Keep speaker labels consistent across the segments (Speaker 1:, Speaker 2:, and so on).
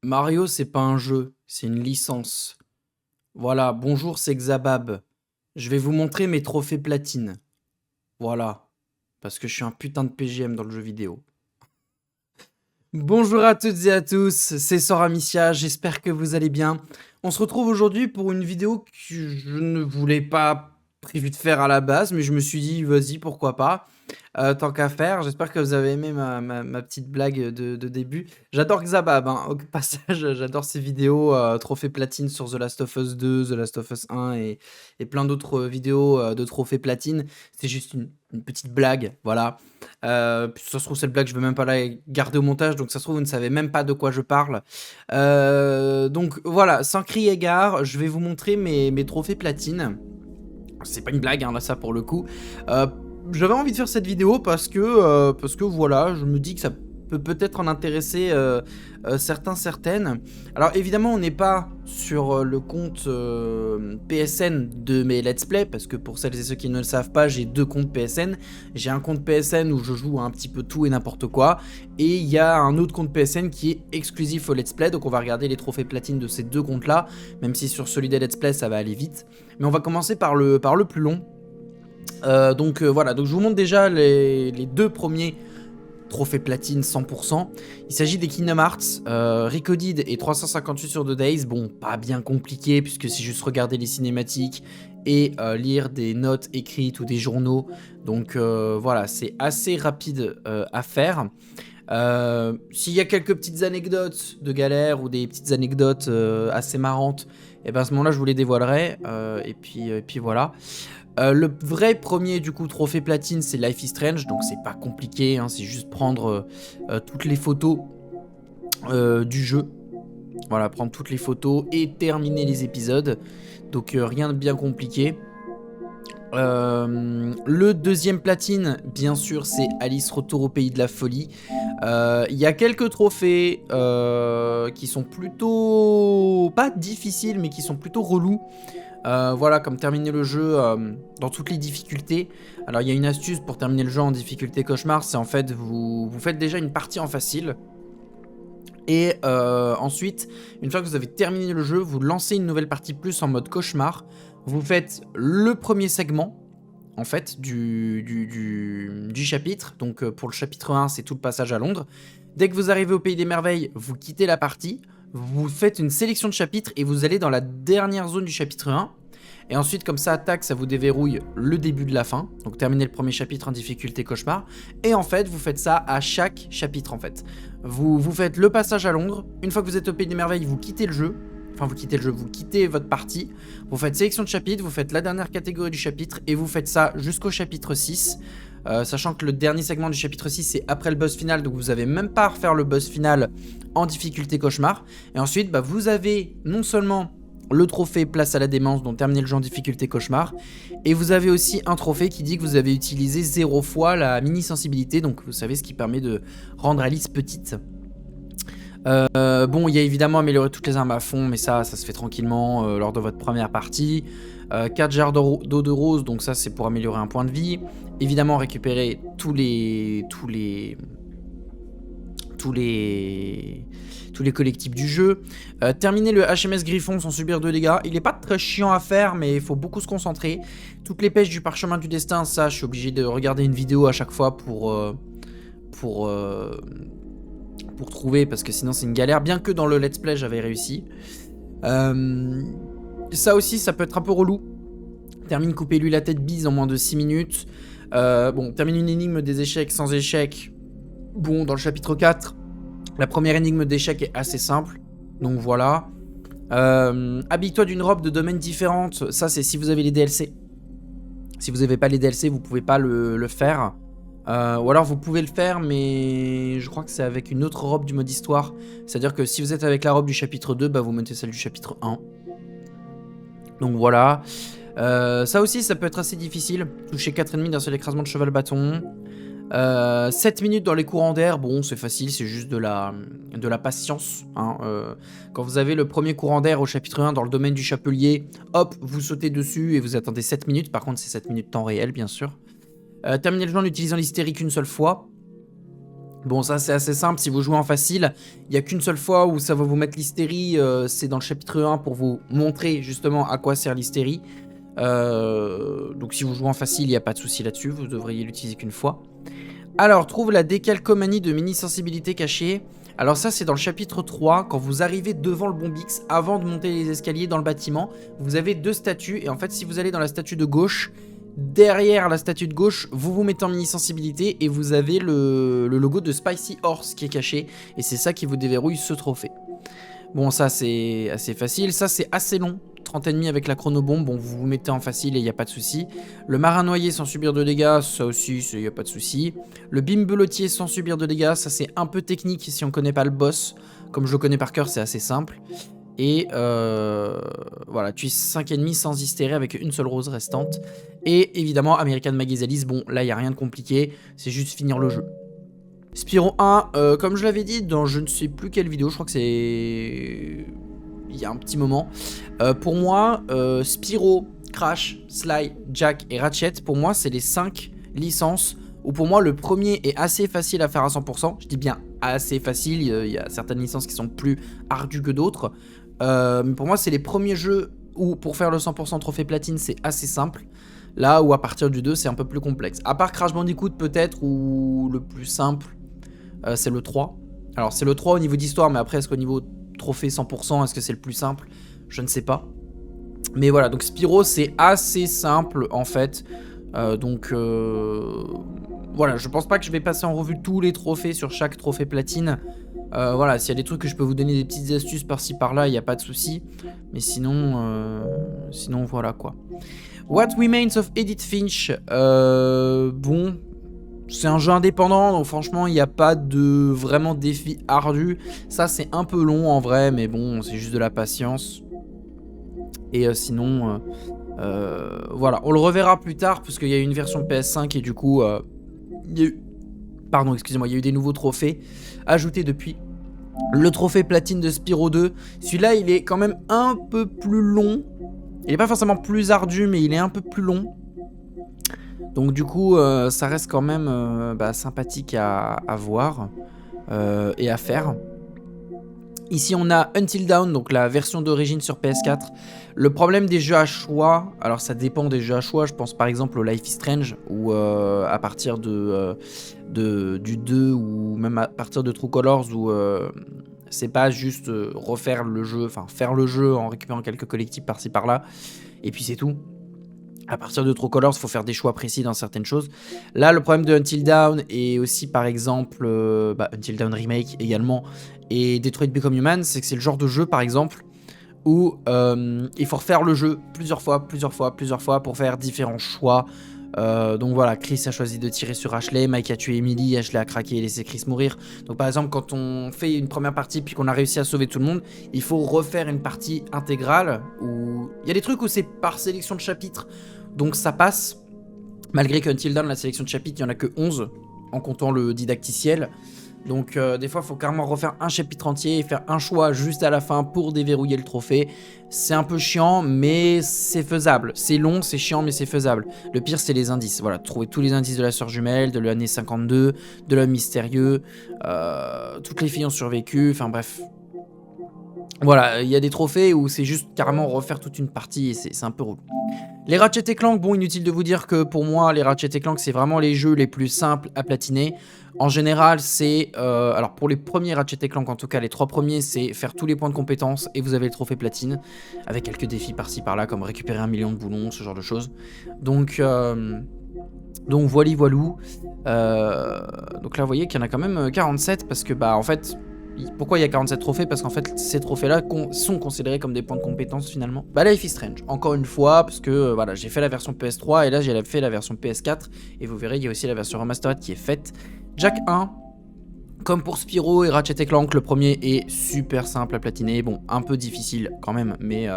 Speaker 1: Mario, c'est pas un jeu, c'est une licence. Voilà, bonjour, c'est Xabab. Je vais vous montrer mes trophées platine. Voilà, parce que je suis un putain de PGM dans le jeu vidéo. Bonjour à toutes et à tous, c'est Sora Amicia, j'espère que vous allez bien. On se retrouve aujourd'hui pour une vidéo que je ne voulais pas prévu de faire à la base, mais je me suis dit, vas-y, pourquoi pas. Tant qu'à faire, j'espère que vous avez aimé ma petite blague de début. J'adore Xabab, hein, au passage, j'adore ses vidéos, trophées platine sur The Last of Us 2, The Last of Us 1 et plein d'autres vidéos de trophées platine. C'est juste une petite blague, voilà. Ça se trouve, cette blague, je vais même pas la garder au montage, donc ça se trouve, vous ne savez même pas de quoi je parle. Donc voilà, sans crier égard, je vais vous montrer mes trophées platine. C'est pas une blague, hein, là, ça pour le coup. J'avais envie de faire cette vidéo parce que voilà, je me dis que ça peut peut-être en intéresser certains, certaines. Alors évidemment, on n'est pas sur le compte PSN de mes let's play, parce que pour celles et ceux qui ne le savent pas, j'ai deux comptes PSN. J'ai un compte PSN où je joue un petit peu tout et n'importe quoi, et il y a un autre compte PSN qui est exclusif au let's play, donc on va regarder les trophées platine de ces deux comptes-là, même si sur celui des let's play ça va aller vite. Mais on va commencer par le plus long. Voilà, donc je vous montre déjà les deux premiers trophées platine 100%. Il s'agit des Kingdom Hearts, Recoded et 358 sur 2 Days. Bon, pas bien compliqué puisque c'est juste regarder les cinématiques et lire des notes écrites ou des journaux. Donc voilà, c'est assez rapide à faire. S'il y a quelques petites anecdotes de galère ou des petites anecdotes assez marrantes, et ben à ce moment-là je vous les dévoilerai. Et puis voilà. Le vrai premier du coup trophée platine, c'est Life is Strange, donc c'est pas compliqué, hein, c'est juste prendre toutes les photos du jeu. Voilà, prendre toutes les photos et terminer les épisodes. Donc rien de bien compliqué. Le deuxième platine, bien sûr, c'est Alice Retour au Pays de la Folie. Il y a quelques trophées qui sont plutôt pas difficiles, mais qui sont plutôt relous. Voilà, comme terminer le jeu dans toutes les difficultés. Alors il y a une astuce pour terminer le jeu en difficulté cauchemar, c'est en fait vous faites déjà une partie en facile. Et ensuite, une fois que vous avez terminé le jeu, vous lancez une nouvelle partie plus en mode cauchemar. Vous faites le premier segment, en fait, du chapitre. Donc pour le chapitre 1, c'est tout le passage à Londres. Dès que vous arrivez au Pays des Merveilles, vous quittez la partie. Vous faites une sélection de chapitres et vous allez dans la dernière zone du chapitre 1. Et ensuite, comme ça, tac, ça vous déverrouille le début de la fin. Donc terminez le premier chapitre en difficulté cauchemar. Et en fait, vous faites ça à chaque chapitre en fait. Vous faites le passage à Londres. Une fois que vous êtes au Pays des Merveilles, vous quittez le jeu. Enfin, vous quittez le jeu, vous quittez votre partie. Vous faites sélection de chapitre, vous faites la dernière catégorie du chapitre. Et vous faites ça jusqu'au chapitre 6. Sachant que le dernier segment du chapitre 6 c'est après le boss final, donc vous n'avez même pas à refaire le boss final en difficulté cauchemar. Et ensuite bah, vous avez non seulement le trophée place à la démence, donc terminer le jeu en difficulté cauchemar, et vous avez aussi un trophée qui dit que vous avez utilisé 0 fois la mini sensibilité, donc vous savez ce qui permet de rendre Alice petite. Bon, il y a évidemment améliorer toutes les armes à fond, mais ça se fait tranquillement lors de votre première partie. 4 jarres d'eau de rose, donc ça c'est pour améliorer un point de vie. Évidemment récupérer tous les collectifs du jeu. Terminer le HMS Griffon sans subir de dégâts. Il est pas très chiant à faire, mais il faut beaucoup se concentrer. Toutes les pêches du parchemin du destin, ça je suis obligé de regarder une vidéo à chaque fois pour trouver, parce que sinon c'est une galère, bien que dans le let's play j'avais réussi. Ça aussi ça peut être un peu relou. Termine coupez-lui la tête bise en moins de 6 minutes. Bon, termine une énigme des échecs sans échec. Bon, dans le chapitre 4, la première énigme d'échec est assez simple, donc voilà. Habille-toi d'une robe de domaine différente, ça c'est si vous avez les DLC. Si vous n'avez pas les DLC, vous pouvez pas le faire. Ou alors vous pouvez le faire, mais je crois que c'est avec une autre robe du mode histoire. C'est-à-dire que si vous êtes avec la robe du chapitre 2, bah vous mettez celle du chapitre 1. Donc voilà. Ça aussi, ça peut être assez difficile. Toucher 4 ennemis d'un seul écrasement de cheval bâton. 7 minutes dans les courants d'air, bon c'est facile, c'est juste de la patience, hein. Quand vous avez le premier courant d'air au chapitre 1 dans le domaine du chapelier, hop, vous sautez dessus et vous attendez 7 minutes, par contre c'est 7 minutes temps réel bien sûr. Terminer le jeu en utilisant l'hystérique une seule fois. Bon, ça c'est assez simple, si vous jouez en facile, il n'y a qu'une seule fois où ça va vous mettre l'hystérie, c'est dans le chapitre 1 pour vous montrer justement à quoi sert l'hystérie. Donc si vous jouez en facile, il n'y a pas de souci là-dessus, vous devriez l'utiliser qu'une fois. Alors, trouve la décalcomanie de mini-sensibilité cachée. Alors ça, c'est dans le chapitre 3, quand vous arrivez devant le Bombix, avant de monter les escaliers dans le bâtiment, vous avez 2 statues, et en fait, si vous allez dans la statue de gauche, derrière la statue de gauche, vous vous mettez en mini-sensibilité, et vous avez le logo de Spicy Horse qui est caché, et c'est ça qui vous déverrouille ce trophée. Bon, ça, c'est assez facile, ça, c'est assez long. 30 ennemis avec la chronobombe, bon, vous vous mettez en facile et il n'y a pas de souci. Le marin noyé sans subir de dégâts, ça aussi, il n'y a pas de souci. Le bimbelotier sans subir de dégâts, ça c'est un peu technique si on connaît pas le boss. Comme je le connais par cœur, c'est assez simple. Et voilà, tu es 5 ennemis sans hystérie avec une seule rose restante. Et évidemment, American Magazalis, bon, là il n'y a rien de compliqué, c'est juste finir le jeu. Spyro 1, comme je l'avais dit dans je ne sais plus quelle vidéo, je crois que c'est... il y a un petit moment. Pour moi, Spyro, Crash, Sly, Jack et Ratchet, pour moi, c'est les 5 licences où pour moi, le premier est assez facile à faire à 100%. Je dis bien assez facile, il y a certaines licences qui sont plus ardues que d'autres. Mais pour moi, c'est les premiers jeux où pour faire le 100% trophée platine, c'est assez simple. Là où à partir du 2, c'est un peu plus complexe. À part Crash Bandicoot peut-être, ou le plus simple, c'est le 3. Alors c'est le 3 au niveau d'histoire, mais après, est-ce qu'au niveau trophée 100%, est-ce que c'est le plus simple? Je ne sais pas. Mais voilà, donc Spyro, c'est assez simple, en fait. Voilà, je pense pas que je vais passer en revue tous les trophées sur chaque trophée platine. Voilà, s'il y a des trucs que je peux vous donner des petites astuces par-ci par-là, il n'y a pas de souci. Mais sinon, voilà quoi. What Remains of Edith Finch, bon... C'est un jeu indépendant, donc franchement, il n'y a pas de vraiment défi ardu. Ça, c'est un peu long en vrai, mais bon, c'est juste de la patience. Et sinon, voilà, on le reverra plus tard, parce qu'il y a eu une version PS5 et du coup, il y a eu... Pardon, excusez-moi, il y a eu des nouveaux trophées ajoutés depuis. Le trophée platine de Spyro 2, celui-là, il est quand même un peu plus long. Il n'est pas forcément plus ardu, mais il est un peu plus long. Donc du coup, ça reste quand même sympathique à voir et à faire. Ici, on a Until Dawn, donc la version d'origine sur PS4. Le problème des jeux à choix, alors ça dépend des jeux à choix. Je pense par exemple au Life is Strange, où à partir du 2 ou même à partir de True Colors, où c'est pas juste refaire le jeu, enfin faire le jeu en récupérant quelques collectibles par-ci par-là, et puis c'est tout. À partir de True Colors, il faut faire des choix précis dans certaines choses. Là, le problème de Until Dawn et aussi, par exemple, Until Dawn Remake également, et Detroit Become Human, c'est que c'est le genre de jeu, par exemple, où il faut refaire le jeu plusieurs fois pour faire différents choix. Donc voilà, Chris a choisi de tirer sur Ashley, Mike a tué Emily, Ashley a craqué et laissé Chris mourir. Donc par exemple, quand on fait une première partie puis qu'on a réussi à sauver tout le monde, il faut refaire une partie intégrale où il y a des trucs où c'est par sélection de chapitres, donc ça passe. Malgré qu'Until Dawn, la sélection de chapitres, il n'y en a que 11 en comptant le didacticiel. Donc des fois, il faut carrément refaire un chapitre entier et faire un choix juste à la fin pour déverrouiller le trophée. C'est un peu chiant, mais c'est faisable. C'est long, c'est chiant, mais c'est faisable. Le pire, c'est les indices. Voilà, trouver tous les indices de la sœur jumelle, de l'année 52, de l'homme mystérieux. Toutes les filles ont survécu, enfin bref. Voilà, il y a des trophées où c'est juste carrément refaire toute une partie et c'est un peu relou. Les Ratchet & Clank, bon, inutile de vous dire que pour moi, les Ratchet & Clank, c'est vraiment les jeux les plus simples à platiner. En général, c'est... alors, pour les premiers Ratchet & Clank, en tout cas, les 3 premiers, c'est faire tous les points de compétence et vous avez le trophée platine, avec quelques défis par-ci, par-là, comme récupérer 1 million de boulons, ce genre de choses. Donc voilou. Donc là, vous voyez qu'il y en a quand même 47, parce que, en fait... Pourquoi il y a 47 trophées? Parce qu'en fait, ces trophées-là sont considérés comme des points de compétence finalement. Life is Strange, encore une fois, parce que voilà, j'ai fait la version PS3 et là j'ai fait la version PS4. Et vous verrez, il y a aussi la version remastered qui est faite. Jack 1, comme pour Spyro et Ratchet & Clank, le premier est super simple à platiner. Bon, un peu difficile quand même, mais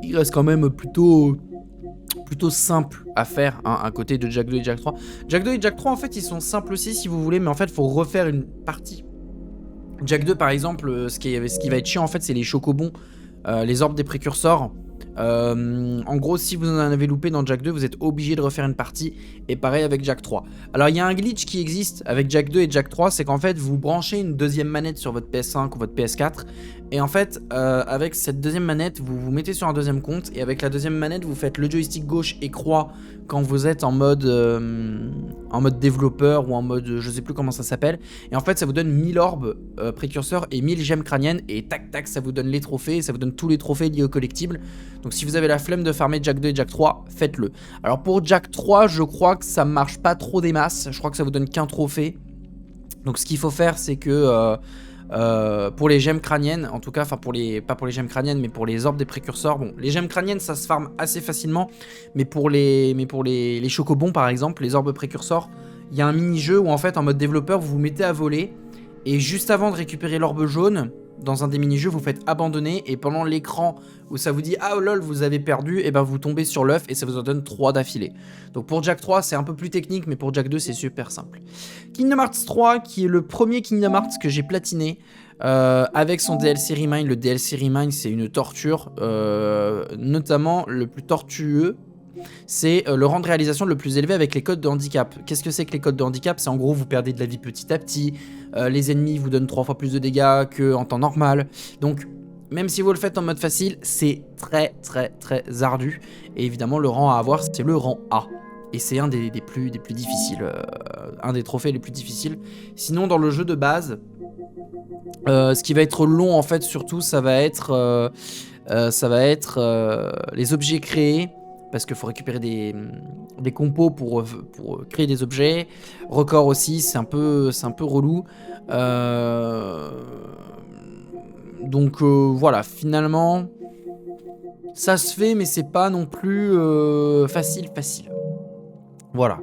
Speaker 1: il reste quand même plutôt simple à faire, hein, à côté de Jack 2 et Jack 3. Jack 2 et Jack 3, en fait, ils sont simples aussi si vous voulez, mais en fait, il faut refaire une partie. Jack 2 par exemple, ce qui va être chiant en fait, c'est les chocobons, les orbes des précurseurs. En gros, si vous en avez loupé dans Jack 2, vous êtes obligé de refaire une partie, et pareil avec Jack 3. Alors il y a un glitch qui existe avec Jack 2 et Jack 3, c'est qu'en fait vous branchez une deuxième manette sur votre PS5 ou votre PS4, et en fait avec cette deuxième manette, vous vous mettez sur un deuxième compte, et avec la deuxième manette, vous faites le joystick gauche et croix quand vous êtes en mode développeur ou en mode je sais plus comment ça s'appelle, et en fait ça vous donne 1000 orbes précurseurs et 1000 gemmes crâniennes, et tac tac ça vous donne les trophées, ça vous donne tous les trophées liés au collectible. Donc si vous avez la flemme de farmer Jack 2 et Jack 3, faites-le. Alors pour Jack 3, je crois que ça marche pas trop des masses, je crois que ça vous donne qu'un trophée. Donc ce qu'il faut faire, c'est que pour les gemmes crâniennes, en tout cas, enfin pas pour les gemmes crâniennes, mais pour les orbes des précurseurs. Bon, les gemmes crâniennes, ça se farme assez facilement, mais pour les chocobons, par exemple, les orbes précurseurs, il y a un mini-jeu où en fait, en mode développeur, vous vous mettez à voler, et juste avant de récupérer l'orbe jaune, dans un des mini-jeux, vous faites abandonner, et pendant l'écran où ça vous dit « Ah oh lol, vous avez perdu », et ben vous tombez sur l'œuf, et ça vous en donne 3 d'affilée. Donc pour Jack 3, c'est un peu plus technique, mais pour Jack 2, c'est super simple. Kingdom Hearts 3, qui est le premier Kingdom Hearts que j'ai platiné, avec son DLC Remind. Le DLC Remind, c'est une torture, notamment le plus tortueux, c'est le rang de réalisation le plus élevé avec les codes de handicap. Qu'est-ce que c'est que les codes de handicap? C'est en gros, vous perdez de la vie petit à petit, les ennemis vous donnent 3 fois plus de dégâts qu'en temps normal, donc même si vous le faites en mode facile, c'est très ardu, et évidemment le rang à avoir, c'est le rang A. Et c'est un des plus difficiles, un des trophées les plus difficiles. Sinon dans le jeu de base, ce qui va être long en fait surtout, ça va être les objets créés, parce qu'il faut récupérer des compos pour créer des objets. Record aussi, c'est un peu relou. Donc voilà, finalement, ça se fait, mais c'est pas non plus facile. Voilà.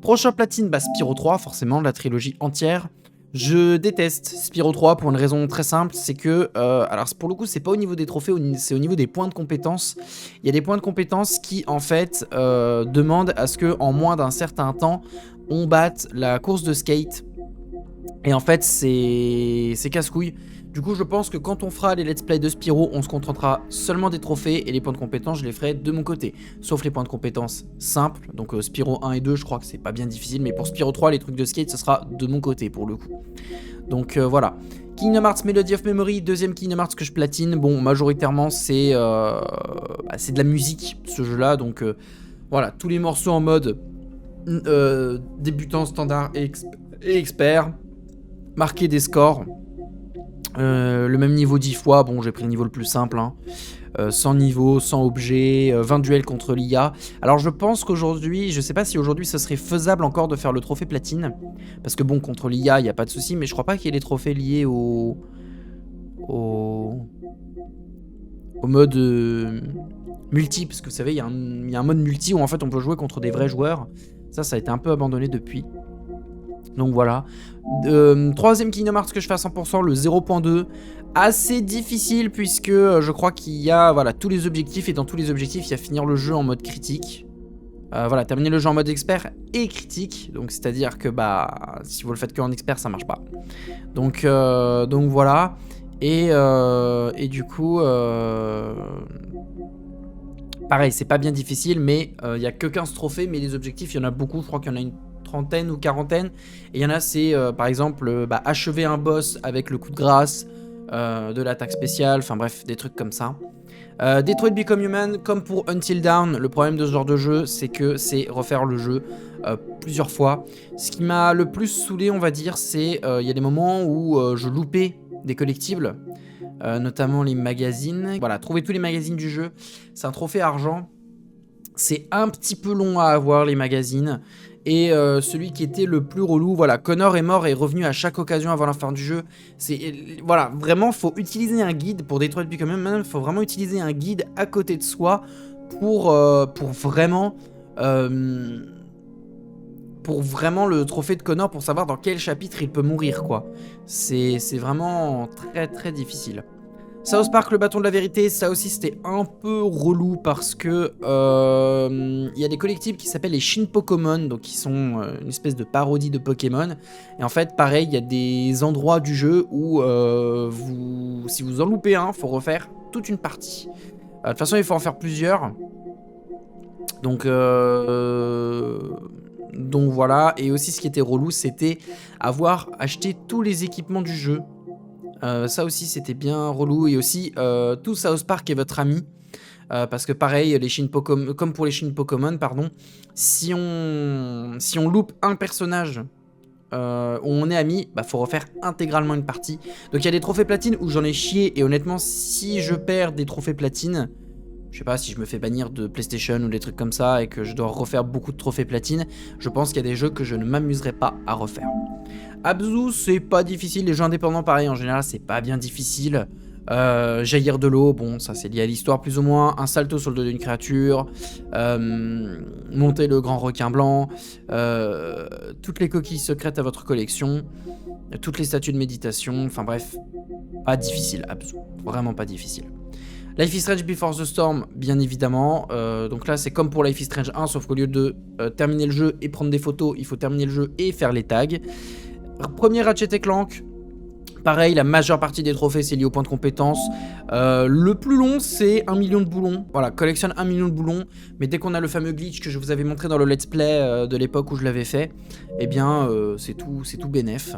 Speaker 1: Prochain platine, bah Spyro 3, forcément, la trilogie entière. Je déteste Spyro 3 pour une raison très simple, c'est que, alors pour le coup c'est pas au niveau des trophées, c'est au niveau des points de compétence. Il y a des points de compétence qui en fait demandent à ce que en moins d'un certain temps, on batte la course de skate. Et en fait c'est casse-couille. Du coup je pense que quand on fera les let's play de Spyro, on se contentera seulement des trophées, et les points de compétence je les ferai de mon côté. Sauf les points de compétence simples, donc Spyro 1 et 2 je crois que c'est pas bien difficile, mais pour Spyro 3 les trucs de skate ce sera de mon côté pour le coup. Donc voilà. Kingdom Hearts Melody of Memory, deuxième Kingdom Hearts que je platine. Bon, majoritairement c'est de la musique ce jeu là, donc voilà, tous les morceaux en mode débutant, standard et expert, marquer des scores. Le même niveau 10 fois, bon j'ai pris le niveau le plus simple, hein. 100 niveaux, 100 objets, 20 duels contre l'IA. Alors je pense qu'aujourd'hui, je sais pas si aujourd'hui ce serait faisable encore de faire le trophée platine, parce que bon, contre l'IA, il n'y a pas de souci, mais je crois pas qu'il y ait des trophées liés au mode multi, parce que vous savez, il y a un mode multi où en fait on peut jouer contre des vrais joueurs. Ça a été un peu abandonné depuis. Donc voilà. Troisième Kingdom Hearts que je fais à 100%, le 0.2. Assez difficile puisque je crois qu'il y a voilà, tous les objectifs, et dans tous les objectifs, il y a finir le jeu en mode critique. Voilà, terminer le jeu en mode expert et critique. Donc c'est-à-dire que bah si vous le faites que en expert, ça marche pas. Donc voilà. Et du coup, pareil, c'est pas bien difficile, mais il y a que 15 trophées, mais les objectifs, il y en a beaucoup. Je crois qu'il y en a une trentaine ou quarantaine, et il y en a c'est par exemple achever un boss avec le coup de grâce, de l'attaque spéciale, enfin bref des trucs comme ça. Detroit Become Human, comme pour Until Dawn, le problème de ce genre de jeu c'est que c'est refaire le jeu plusieurs fois. Ce qui m'a le plus saoulé on va dire, c'est il y a des moments où je loupais des collectibles, notamment les magazines. Voilà, trouver tous les magazines du jeu, c'est un trophée argent. C'est un petit peu long à avoir les magazines. Et celui qui était le plus relou, voilà, Connor est mort et est revenu à chaque occasion avant la fin du jeu. Voilà, vraiment, faut utiliser un guide pour Detroit Become Human. Faut vraiment utiliser un guide à côté de soi pour vraiment le trophée de Connor, pour savoir dans quel chapitre il peut mourir, quoi. C'est vraiment très difficile. South Park, le bâton de la vérité, ça aussi c'était un peu relou parce que y a des collectibles qui s'appellent les Shin Pokémon, donc qui sont une espèce de parodie de Pokémon. Et en fait, pareil, il y a des endroits du jeu où si vous en loupez un, faut refaire toute une partie. De toute façon, il faut en faire plusieurs. Donc voilà. Et aussi, ce qui était relou, c'était avoir acheté tous les équipements du jeu. Ça aussi, c'était bien relou. Et aussi, tout South Park est votre ami. Parce que pareil, comme pour les Shin Pokémon, pardon, si on loupe un personnage où on est amis, bah faut refaire intégralement une partie. Donc il y a des trophées platine où j'en ai chié, et honnêtement, si je perds des trophées platine, je sais pas, si je me fais bannir de PlayStation ou des trucs comme ça et que je dois refaire beaucoup de trophées platine, je pense qu'il y a des jeux que je ne m'amuserai pas à refaire. Abzu, c'est pas difficile, les jeux indépendants pareil, en général c'est pas bien difficile. Jaillir de l'eau, bon ça c'est lié à l'histoire plus ou moins. Un salto sur le dos d'une créature, monter le grand requin blanc, toutes les coquilles secrètes à votre collection, toutes les statues de méditation, enfin bref, pas difficile, vraiment pas difficile. Life is Strange Before the Storm, bien évidemment, donc là c'est comme pour Life is Strange 1, sauf qu'au lieu de terminer le jeu et prendre des photos, il faut terminer le jeu et faire les tags. Premier Ratchet & Clank. Pareil, la majeure partie des trophées, c'est lié au point de compétence. Le plus long, c'est 1 million de boulons. Voilà, collectionne 1 million de boulons. Mais dès qu'on a le fameux glitch que je vous avais montré dans le let's play de l'époque où je l'avais fait, eh bien, c'est tout bénef.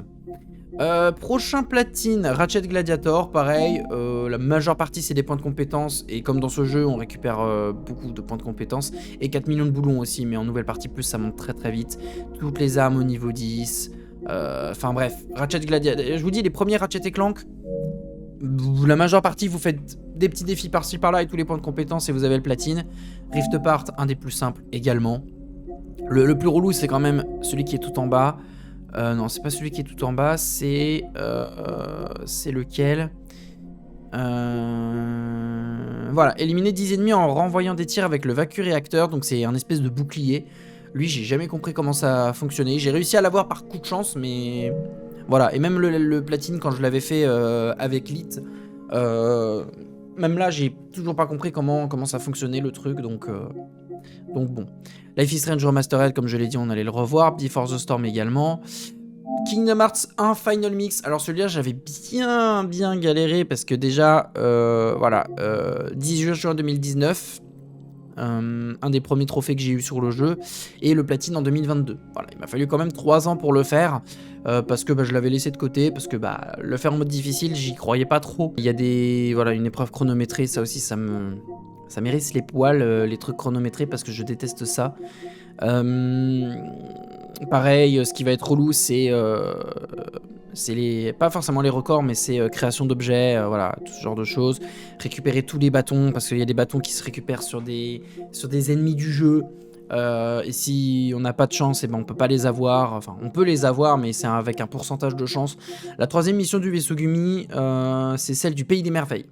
Speaker 1: Prochain platine, Ratchet Gladiator, pareil, la majeure partie c'est des points de compétences, et comme dans ce jeu on récupère beaucoup de points de compétences, et 4 millions de boulons aussi, mais en nouvelle partie plus ça monte très très vite, toutes les armes au niveau 10, enfin bref, Ratchet Gladiator, je vous dis les premiers Ratchet & Clank, la majeure partie vous faites des petits défis par-ci par-là et tous les points de compétences et vous avez le platine. Rift Apart, un des plus simples également. Le plus relou c'est quand même celui qui est tout en bas. Non, c'est pas celui qui est tout en bas, c'est lequel Voilà, éliminer 10 ennemis en renvoyant des tirs avec le vacuum-réacteur, donc c'est un espèce de bouclier. Lui, j'ai jamais compris comment ça fonctionnait. J'ai réussi à l'avoir par coup de chance, mais voilà. Et même le platine, quand je l'avais fait avec Lit, même là, j'ai toujours pas compris comment ça fonctionnait le truc, donc bon. Life is Strange Remastered, comme je l'ai dit, on allait le revoir. Before the Storm également. Kingdom Hearts 1 Final Mix. Alors celui-là, j'avais bien galéré parce que déjà, voilà, 10 juin 2019, un des premiers trophées que j'ai eu sur le jeu, et le platine en 2022. Voilà, il m'a fallu quand même 3 ans pour le faire, parce que je l'avais laissé de côté, parce que le faire en mode difficile, j'y croyais pas trop. Il y a voilà, une épreuve chronométrée, ça aussi, ça m'érisse les poils, les trucs chronométrés, parce que je déteste ça. Pareil, ce qui va être relou, c'est pas forcément les records, mais c'est création d'objets, voilà, tout ce genre de choses. Récupérer tous les bâtons, parce qu'il y a des bâtons qui se récupèrent sur des ennemis du jeu. Et si on n'a pas de chance, eh ben on peut pas les avoir. Enfin, on peut les avoir, mais c'est avec un pourcentage de chance. La troisième mission du vaisseau Gumi, c'est celle du Pays des Merveilles.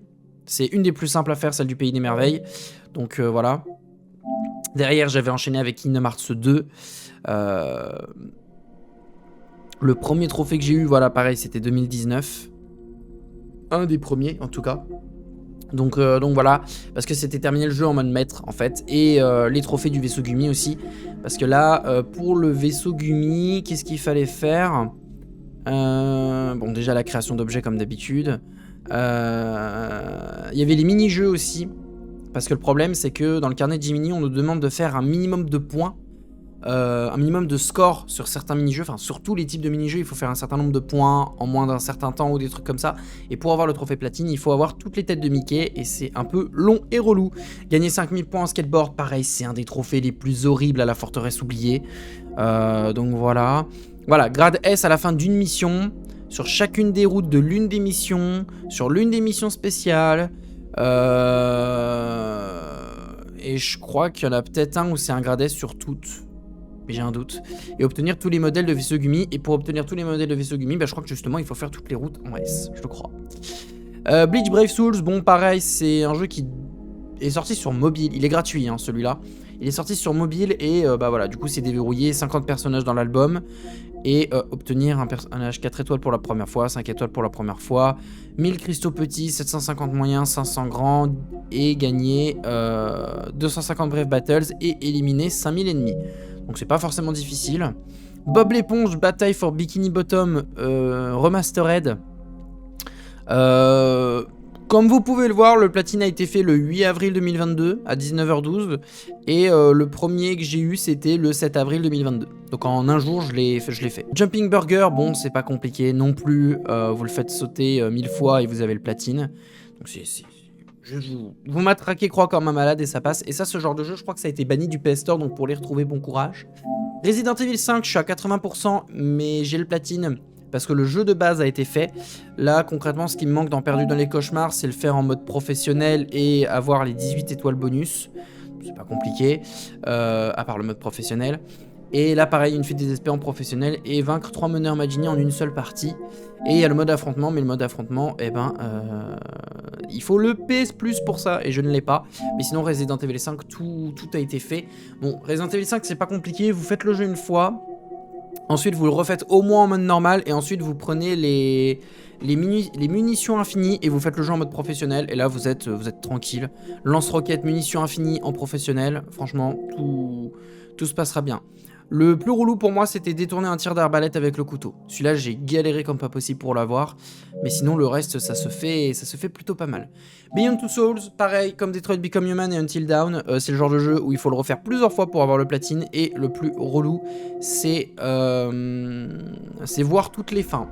Speaker 1: C'est une des plus simples à faire, celle du Pays des Merveilles. Donc voilà. Derrière, j'avais enchaîné avec Kingdom Hearts 2. Le premier trophée que j'ai eu, voilà, pareil, c'était 2019. Un des premiers, en tout cas. Donc voilà, parce que c'était terminé le jeu en mode maître, en fait. Et les trophées du vaisseau Gumi aussi. Parce que là, pour le vaisseau Gumi, qu'est-ce qu'il fallait faire? Bon, déjà la création d'objets comme d'habitude. Il y avait les mini-jeux aussi. Parce que le problème, c'est que dans le carnet de Jiminy, on nous demande de faire un minimum de points. Un minimum de score sur certains mini-jeux, enfin sur tous les types de mini-jeux, il faut faire un certain nombre de points en moins d'un certain temps ou des trucs comme ça. Et pour avoir le trophée platine, il faut avoir toutes les têtes de Mickey et c'est un peu long et relou. Gagner 5000 points en skateboard, pareil, c'est un des trophées les plus horribles à la forteresse oubliée. Donc voilà. Voilà, grade S à la fin d'une mission, sur chacune des routes de l'une des missions, sur l'une des missions spéciales. Et je crois qu'il y en a peut-être un où c'est un grade S sur toutes. Mais j'ai un doute. Et obtenir tous les modèles de vaisseau Gumi. Et pour obtenir tous les modèles de vaisseau Gumi, je crois que justement il faut faire toutes les routes en S, je le crois. Bleach Brave Souls, bon pareil, c'est un jeu qui est sorti sur mobile. Il est gratuit hein, celui-là. Il est sorti sur mobile et voilà, du coup c'est déverrouillé, 50 personnages dans l'album. Et obtenir un personnage 4 étoiles pour la première fois, 5 étoiles pour la première fois, 1000 cristaux petits, 750 moyens, 500 grands, et gagner 250 Brave Battles et éliminer 5000 ennemis. Donc c'est pas forcément difficile. Bob l'éponge, Bataille for Bikini Bottom Remastered. Comme vous pouvez le voir, le platine a été fait le 8 avril 2022 à 19h12 et le premier que j'ai eu c'était le 7 avril 2022. Donc en un jour je l'ai fait. Jumping Burger, bon c'est pas compliqué non plus, vous le faites sauter 1000 fois et vous avez le platine. Donc vous matraquez croix comme un malade et ça passe. Et ça, ce genre de jeu, je crois que ça a été banni du PS Store, donc pour les retrouver, bon courage. Resident Evil 5, je suis à 80%, mais j'ai le platine parce que le jeu de base a été fait. Là, concrètement, ce qui me manque dans Perdu dans les cauchemars, c'est le faire en mode professionnel et avoir les 18 étoiles bonus. C'est pas compliqué, à part le mode professionnel. Et là, pareil, une fuite désespérée en professionnel et vaincre 3 meneurs Magini en une seule partie. Et il y a le mode affrontement, mais le mode affrontement, eh ben, il faut le PS Plus pour ça, et je ne l'ai pas. Mais sinon, Resident Evil 5, tout a été fait. Bon, Resident Evil 5, c'est pas compliqué, vous faites le jeu une fois. Ensuite, vous le refaites au moins en mode normal, et ensuite, vous prenez les munitions infinies, et vous faites le jeu en mode professionnel, et là, vous êtes tranquille. Lance-roquette, munitions infinies en professionnel, franchement, tout se passera bien. Le plus relou pour moi, c'était détourner un tir d'arbalète avec le couteau. Celui-là, j'ai galéré comme pas possible pour l'avoir. Mais sinon, le reste, ça se fait plutôt pas mal. Beyond Two Souls, pareil, comme Detroit Become Human et Until Dawn, c'est le genre de jeu où il faut le refaire plusieurs fois pour avoir le platine. Et le plus relou, c'est voir toutes les fins.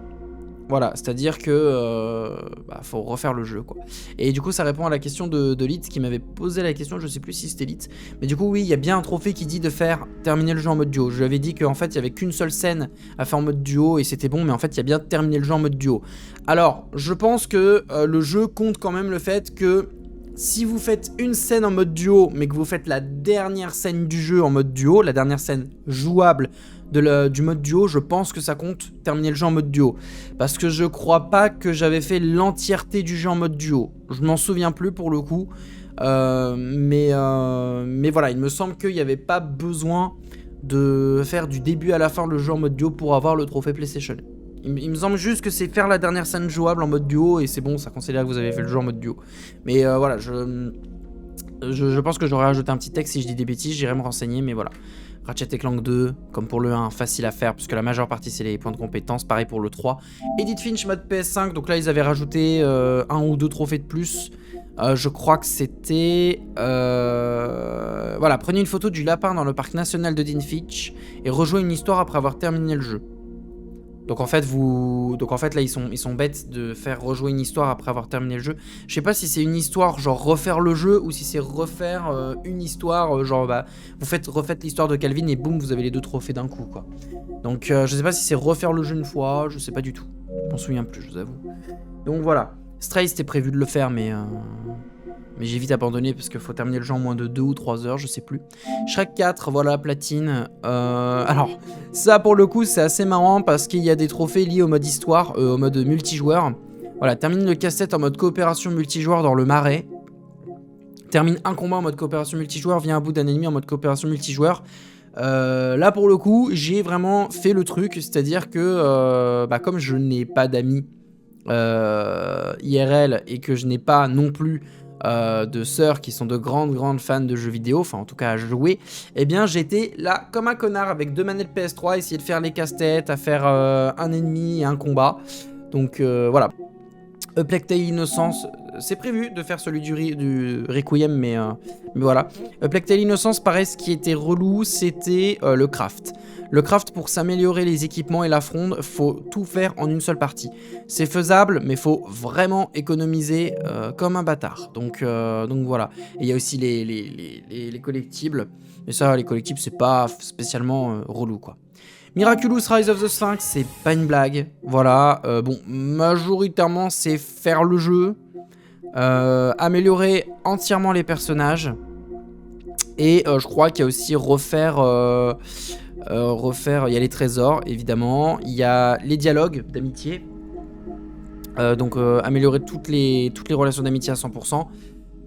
Speaker 1: Voilà, c'est-à-dire que faut refaire le jeu, quoi. Et du coup, ça répond à la question de Litz qui m'avait posé la question, je sais plus si c'était Litz. Mais du coup, oui, il y a bien un trophée qui dit de faire terminer le jeu en mode duo. Je lui avais dit qu'en fait, il y avait qu'une seule scène à faire en mode duo et c'était bon, mais en fait, il y a bien terminé le jeu en mode duo. Alors, je pense que le jeu compte quand même le fait que si vous faites une scène en mode duo, mais que vous faites la dernière scène du jeu en mode duo, la dernière scène jouable du mode duo, je pense que ça compte terminer le jeu en mode duo. Parce que je crois pas que j'avais fait l'entièreté du jeu en mode duo. Je m'en souviens plus pour le coup. Mais voilà, il me semble qu'il n'y avait pas besoin de faire du début à la fin le jeu en mode duo pour avoir le trophée PlayStation. Il me semble juste que c'est faire la dernière scène jouable en mode duo et c'est bon, ça considère que vous avez fait le jeu en mode duo. Mais voilà, je pense que j'aurais ajouté un petit texte si je dis des bêtises, j'irai me renseigner, mais voilà. Ratchet & Clank 2, comme pour le 1, facile à faire, puisque la majeure partie c'est les points de compétence, pareil pour le 3. Edith Finch mode PS5, donc là ils avaient rajouté 1 ou 2 trophées de plus. Je crois que c'était... Voilà, prenez une photo du lapin dans le parc national de Dean Finch et rejouez une histoire après avoir terminé le jeu. Donc en fait, là ils sont bêtes de faire rejouer une histoire après avoir terminé le jeu. Je sais pas si c'est une histoire genre refaire le jeu ou si c'est refaire une histoire genre vous refaites l'histoire de Calvin et boum vous avez les 2 trophées d'un coup quoi. Donc je sais pas si c'est refaire le jeu une fois, je sais pas du tout. Je m'en souviens plus, je vous avoue. Donc voilà. Stray c'était prévu de le faire mais j'ai vite abandonné parce qu'il faut terminer le jeu en moins de 2 ou 3 heures, je sais plus. Shrek 4, voilà, platine. Alors, ça pour le coup, c'est assez marrant parce qu'il y a des trophées liés au mode histoire, au mode multijoueur. Voilà, termine le casse-tête en mode coopération multijoueur dans le marais. Termine un combat en mode coopération multijoueur, vient à bout d'un ennemi en mode coopération multijoueur. Là pour le coup, j'ai vraiment fait le truc, c'est-à-dire que comme je n'ai pas d'amis IRL et que je n'ai pas non plus de sœurs qui sont de grandes fans de jeux vidéo, enfin en tout cas à jouer, eh bien j'étais là comme un connard avec 2 manettes PS3 à essayer de faire les casse-têtes, à faire un ennemi et un combat. Donc voilà. A Plague Tale Innocence, c'est prévu de faire celui du Requiem, mais voilà. A Plague Tale Innocence, pareil, ce qui était relou, c'était le craft. Le craft, pour s'améliorer les équipements et la fronde, faut tout faire en une seule partie. C'est faisable, mais faut vraiment économiser comme un bâtard. Donc voilà. Et il y a aussi les collectibles. Mais ça, les collectibles, c'est pas spécialement relou, quoi. Miraculous Rise of the Sphinx, c'est pas une blague. Voilà. Bon, majoritairement, c'est faire le jeu. Améliorer entièrement les personnages. Et je crois qu'il y a aussi refaire, il y a les trésors, évidemment. Il y a les dialogues d'amitié. Donc améliorer toutes les relations d'amitié à 100%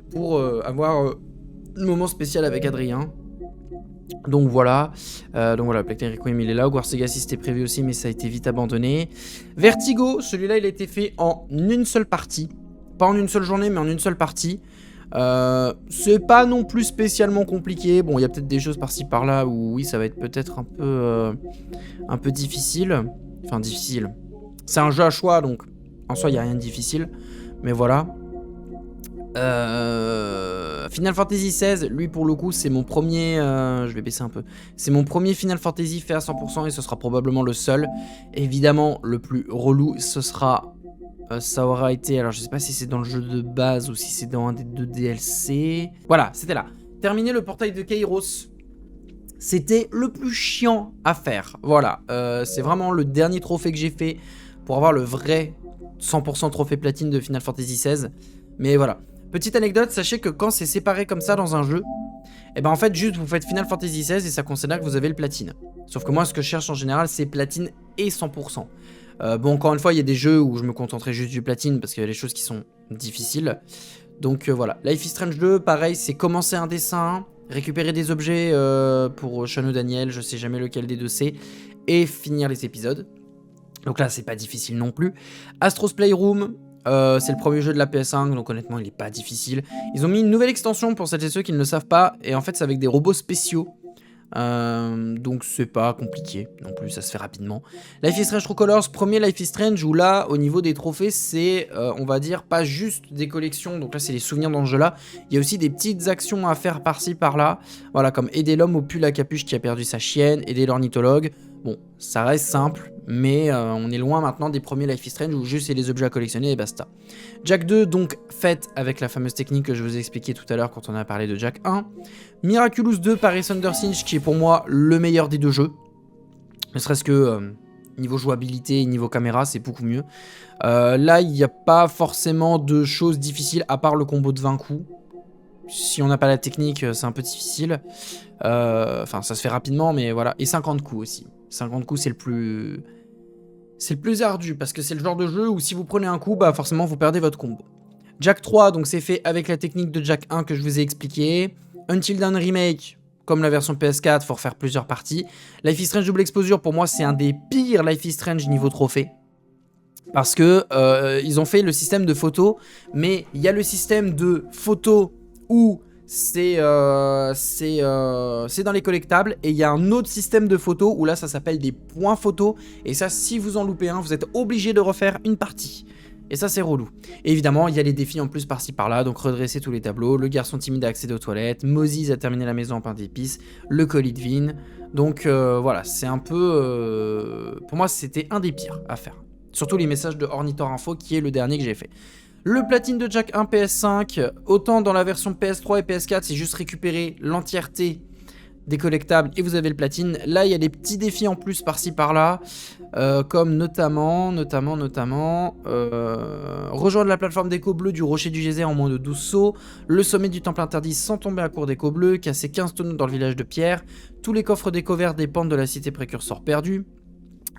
Speaker 1: pour avoir un moment spécial avec Adrien. Donc voilà, Plague Tale Requiem il est là. Hogwarts Legacy c'était prévu aussi mais ça a été vite abandonné. Vertigo, celui-là il a été fait en une seule partie. Pas en une seule journée mais en une seule partie. C'est pas non plus spécialement compliqué. Bon, il y a peut-être des choses par-ci par-là où oui, ça va être peut-être un peu difficile. Enfin, difficile. C'est un jeu à choix, donc en soi, il n'y a rien de difficile. Mais voilà. Final Fantasy XVI, lui pour le coup c'est mon premier, je vais baisser un peu, c'est mon premier Final Fantasy fait à 100% et ce sera probablement le seul. Évidemment le plus relou ce sera, ça aura été, alors je sais pas si c'est dans le jeu de base ou si c'est dans un des 2 DLC. Voilà, c'était là. Terminer le portail de Kairos. C'était le plus chiant à faire, voilà, c'est vraiment le dernier trophée que j'ai fait pour avoir le vrai 100% trophée platine de Final Fantasy XVI. Mais voilà. Petite anecdote, sachez que quand c'est séparé comme ça dans un jeu, et ben en fait juste vous faites Final Fantasy XVI et ça considère que vous avez le platine. Sauf que moi ce que je cherche en général c'est platine et 100%. Bon encore une fois il y a des jeux où je me contenterai juste du platine parce qu'il y a des choses qui sont difficiles. Donc voilà, Life is Strange 2 pareil c'est commencer un dessin, récupérer des objets pour Sean ou Daniel, je sais jamais lequel des deux c'est, et finir les épisodes. Donc là c'est pas difficile non plus. Astro's Playroom, c'est le premier jeu de la PS5, donc honnêtement il est pas difficile. Ils ont mis une nouvelle extension pour celles et ceux qui ne le savent pas, et en fait c'est avec des robots spéciaux. Donc c'est pas compliqué non plus, ça se fait rapidement. Life is Strange True Colors, premier Life is Strange où là au niveau des trophées c'est on va dire pas juste des collections, donc là c'est les souvenirs dans ce jeu là, il y a aussi des petites actions à faire par-ci par-là, voilà comme aider l'homme au pull à capuche qui a perdu sa chienne, aider l'ornithologue. Bon ça reste simple mais on est loin maintenant des premiers Life is Strange où juste c'est les objets à collectionner et basta. Jak 2 donc fait avec la fameuse technique que je vous ai expliqué tout à l'heure quand on a parlé de Jak 1. Miraculous 2 par Thunder Singe qui est pour moi le meilleur des deux jeux. Ne serait-ce que niveau jouabilité et niveau caméra c'est beaucoup mieux. Là il n'y a pas forcément de choses difficiles à part le combo de 20 coups. Si on n'a pas la technique c'est un peu difficile. Enfin ça se fait rapidement mais voilà. Et 50 coups aussi. 50 coups c'est le plus... C'est le plus ardu parce que c'est le genre de jeu où si vous prenez un coup bah forcément vous perdez votre combo. Jak 3 donc c'est fait avec la technique de Jak 1 que je vous ai expliqué. Until Dawn Remake, comme la version PS4, faut refaire plusieurs parties. Life is Strange Double Exposure, pour moi, c'est un des pires Life is Strange niveau trophée. Parce que ils ont fait le système de photos, mais il y a le système de photos où c'est dans les collectables, et il y a un autre système de photos où là, ça s'appelle des points photos. Et ça, si vous en loupez un, vous êtes obligé de refaire une partie. Et ça c'est relou. Et évidemment il y a les défis en plus par-ci par-là, donc redresser tous les tableaux, le garçon timide a accédé aux toilettes, Moses a terminé la maison en pain d'épices, le colis de Vin. Donc voilà, c'est un peu... pour moi c'était un des pires à faire. Surtout les messages de Ornitor Info qui est le dernier que j'ai fait. Le platine de Jak 1 PS5, autant dans la version PS3 et PS4 c'est juste récupérer l'entièreté des collectables et vous avez le platine. Là il y a des petits défis en plus par-ci par-là. Comme notamment rejoindre la plateforme d'écho bleu du rocher du geyser en moins de 12 sauts, le sommet du temple interdit sans tomber à court d'écho bleu, casser 15 tonneaux dans le village de pierre, tous les coffres d'écho vert dépendent de la cité précurseur perdue,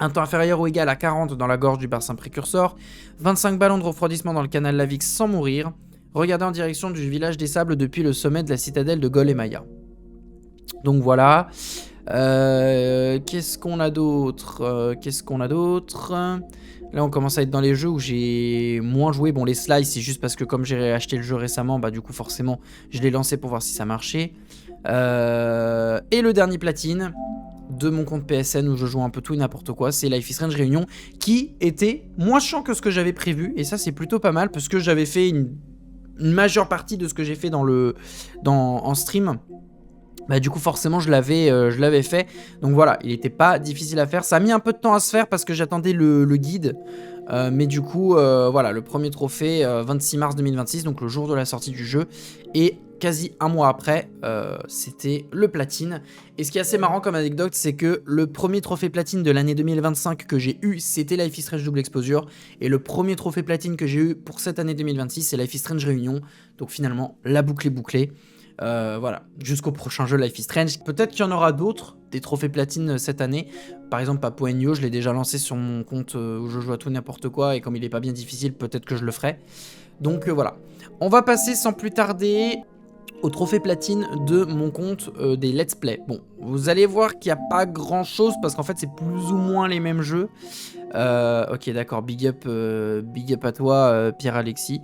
Speaker 1: un temps inférieur ou égal à 40 dans la gorge du bassin précurseur, 25 ballons de refroidissement dans le canal Lavix sans mourir, regarder en direction du village des sables depuis le sommet de la citadelle de Golemaya. Donc voilà. Qu'est-ce qu'on a d'autre Là on commence à être dans les jeux où j'ai moins joué. Bon les slices c'est juste parce que comme j'ai acheté le jeu récemment, bah du coup forcément je l'ai lancé pour voir si ça marchait. Et le dernier platine de mon compte PSN où je joue un peu tout et n'importe quoi, c'est Life is Strange Réunion qui était moins chiant que ce que j'avais prévu. Et ça c'est plutôt pas mal parce que j'avais fait une majeure partie de ce que j'ai fait en stream. Bah du coup forcément je l'avais fait, donc voilà, il n'était pas difficile à faire. Ça a mis un peu de temps à se faire parce que j'attendais le guide, mais du coup voilà, le premier trophée 26 mars 2026, donc le jour de la sortie du jeu, et quasi un mois après c'était le platine. Et ce qui est assez marrant comme anecdote c'est que le premier trophée platine de l'année 2025 que j'ai eu c'était Life is Strange Double Exposure, et le premier trophée platine que j'ai eu pour cette année 2026 c'est Life is Strange Réunion, donc finalement la boucle est bouclée. Voilà, jusqu'au prochain jeu Life is Strange. Peut-être qu'il y en aura d'autres, des trophées platine cette année. Par exemple, Papo Nyo, je l'ai déjà lancé sur mon compte où je joue à tout n'importe quoi. Et comme il est pas bien difficile, peut-être que je le ferai. Donc voilà. On va passer sans plus tarder au trophée platine de mon compte des Let's Play. Bon, vous allez voir qu'il n'y a pas grand-chose parce qu'en fait, c'est plus ou moins les mêmes jeux. Ok, d'accord, big up à toi, Pierre-Alexis.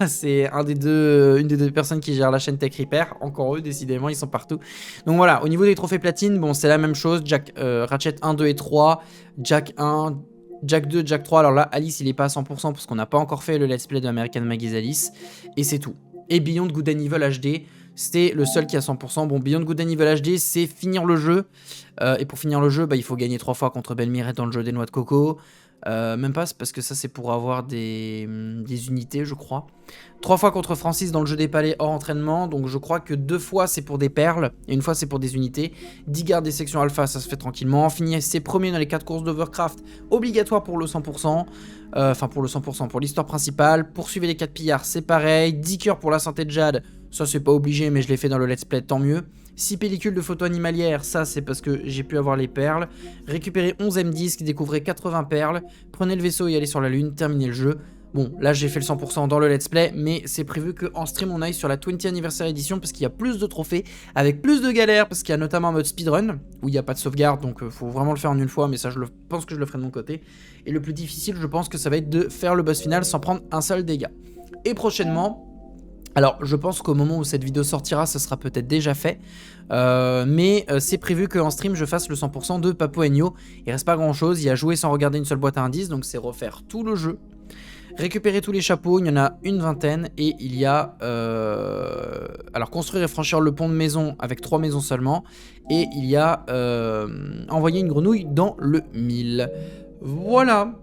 Speaker 1: C'est une des deux personnes qui gèrent la chaîne Tech Repair. Encore eux, décidément, ils sont partout. Donc voilà, au niveau des trophées platine, bon, c'est la même chose. Ratchet 1, 2 et 3, Jak 1, Jack 2, Jack 3, alors là, Alice, il est pas à 100% parce qu'on n'a pas encore fait le let's play de American Maggie's Alice, et c'est tout. Et Beyond Good and Evil HD, c'était le seul qui est à 100%. Bon, Beyond Good and Evil HD, c'est finir le jeu, et pour finir le jeu, bah, il faut gagner 3 fois contre Belmire dans le jeu des noix de coco. Même pas, parce que ça c'est pour avoir des unités, je crois. 3 fois contre Francis dans le jeu des palais hors entraînement, donc je crois que 2 fois c'est pour des perles, et 1 fois c'est pour des unités. 10 gardes des sections alpha, ça se fait tranquillement. Finir ses premiers dans les 4 courses d'Overcraft, obligatoire pour le 100%. Enfin pour le 100%, pour l'histoire principale. Poursuivez les 4 pillards, c'est pareil. 10 cœurs pour la santé de Jade, ça c'est pas obligé, mais je l'ai fait dans le let's play, tant mieux. 6 pellicules de photos animalières, ça c'est parce que j'ai pu avoir les perles. Récupérez 11 M10, découvrez 80 perles. Prenez le vaisseau et allez sur la lune, terminez le jeu. Bon, là j'ai fait le 100% dans le let's play, mais c'est prévu qu'en stream on aille sur la 20 Anniversary Edition parce qu'il y a plus de trophées, avec plus de galères, parce qu'il y a notamment un mode speedrun, où il n'y a pas de sauvegarde, donc faut vraiment le faire en une fois, mais ça je pense que je le ferai de mon côté. Et le plus difficile, je pense que ça va être de faire le boss final sans prendre un seul dégât. Et prochainement... Alors, je pense qu'au moment où cette vidéo sortira, ça sera peut-être déjà fait. Mais c'est prévu qu'en stream, je fasse le 100% de Papou Enyo. Il reste pas grand-chose. Il y a jouer sans regarder une seule boîte à indices, donc c'est refaire tout le jeu. Récupérer tous les chapeaux, il y en a une vingtaine. Et il y a... Alors, construire et franchir le pont de maison avec 3 maisons seulement. Et il y a... envoyer une grenouille dans le 1000. Voilà.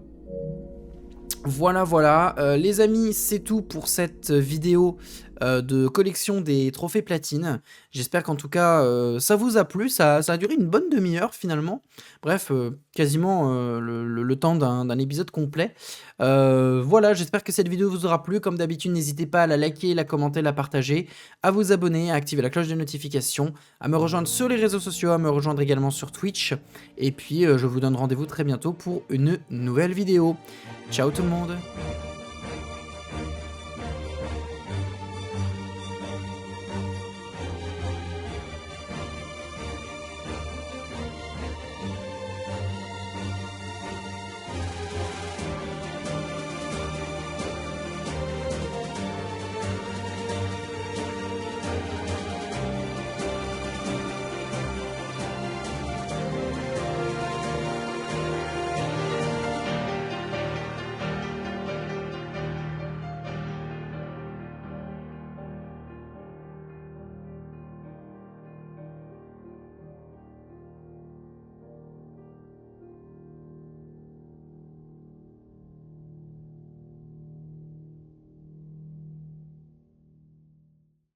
Speaker 1: Voilà, les amis, c'est tout pour cette vidéo de collection des trophées platine. J'espère qu'en tout cas, ça vous a plu, ça a duré une bonne demi-heure finalement. Bref, quasiment le temps d'un épisode complet. Voilà, j'espère que cette vidéo vous aura plu. Comme d'habitude, n'hésitez pas à la liker, la commenter, la partager, à vous abonner, à activer la cloche de notification, à me rejoindre sur les réseaux sociaux, à me rejoindre également sur Twitch. Et puis, je vous donne rendez-vous très bientôt pour une nouvelle vidéo. Ciao tout le monde!